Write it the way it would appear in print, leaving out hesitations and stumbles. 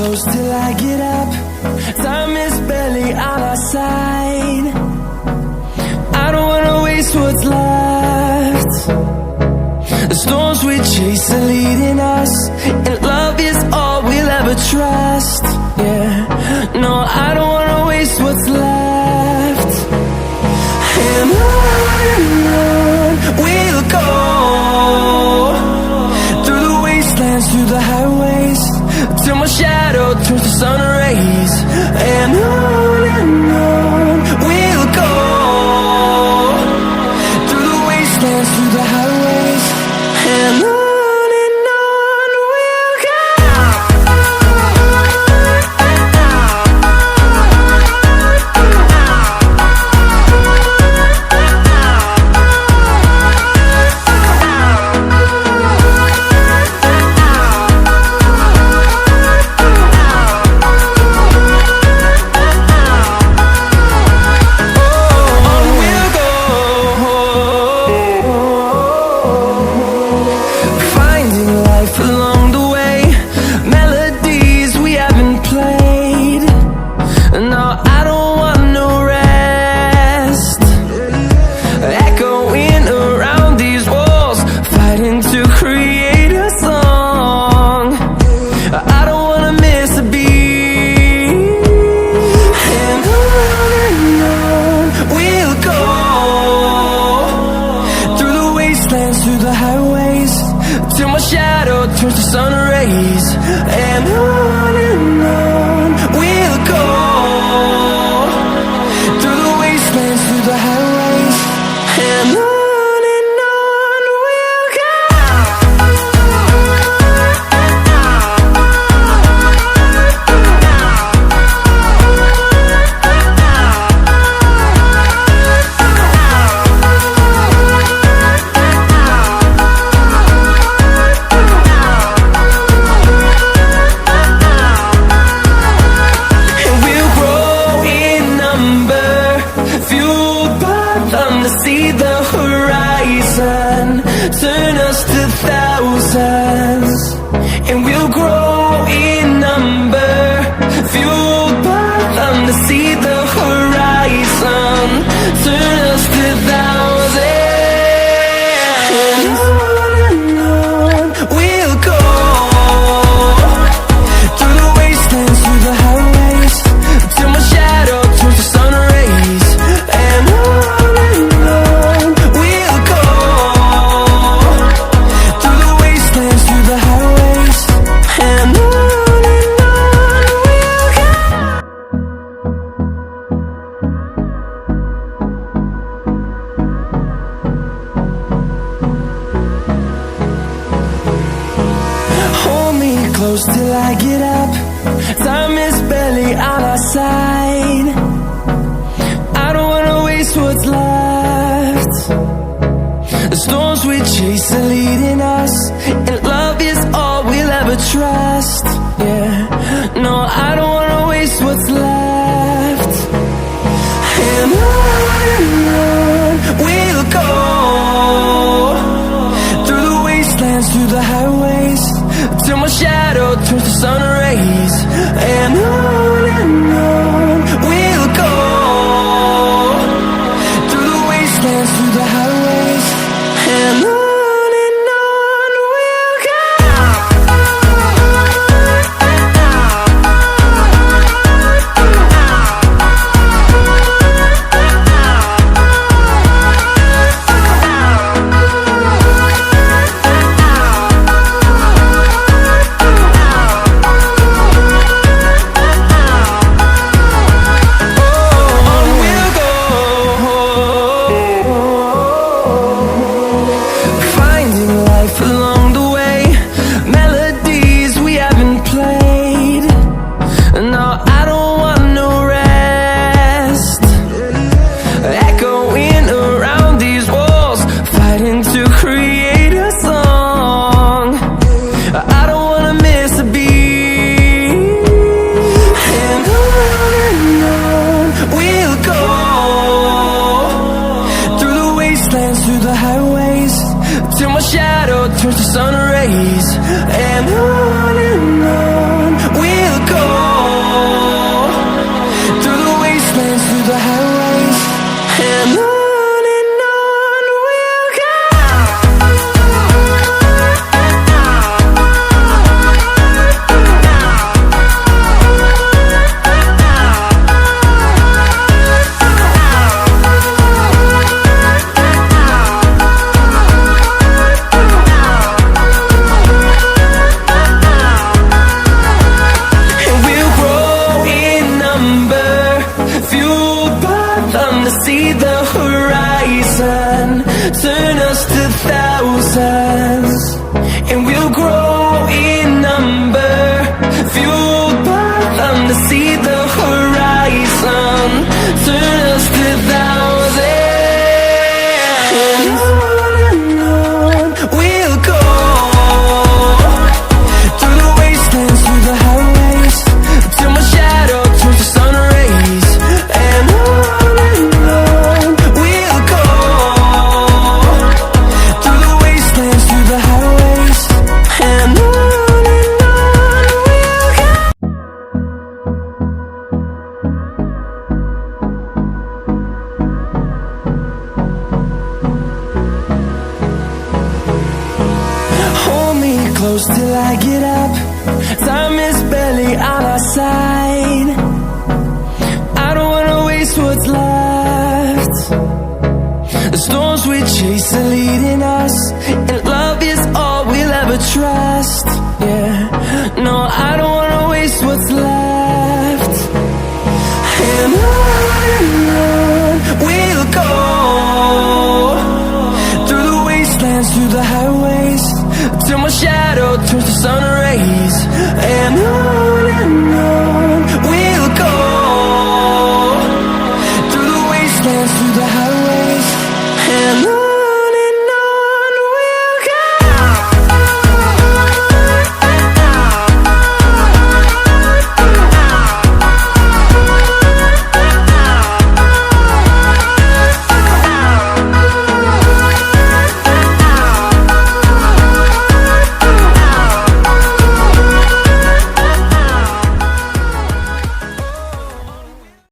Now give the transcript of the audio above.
close till I get up. Time is barely on our side. I don't wanna waste what's left. The storms we chase are leading us, and love is all we'll ever trust. Yeah, no, I don't wanna waste what's left. And on we'll go, through the wastelands, through the highways, till my shadow turns to sun rays. And on we'll go, through the wastelands, through the highways, and on we'll go. Through the highways, till my shadow turns to sun rays. And on we'll go, through the wastelands, through the highways, and on we'll go. See the horizon, turn us to thousands, and we'll grow in number, fueled by them. To see the horizon, turn us to thousands, and on we'll go, through the wastelands, through the highways, till my shadow turns to sun rays. And close till I get up. Time is barely on our side. I don't wanna waste what's left. The storms we chase are leading us, and love is all we'll ever trust. Yeah, no, I don't wanna waste what's left. And on we'll go, through the wastelands, through the highways, till my shadow turns to sun rays. And on we'll go, through the wastelands, through the highways, and on we'll go. And on we'll go. See the horizon, turn us to thousands, and we'll grow in number, fueled by them to see the horizon, turn us to thousands, and on we'll go, through the wastelands, through the highways, till my shadow turns to sun rays, and close till I get up. Time is barely on our side. I don't wanna waste what's left. The storms we chase are leading us, and love is all we'll ever trust. Yeah, no, I don't wanna waste what's left. And on we'll go, through the wastelands, through the highways, till my shadow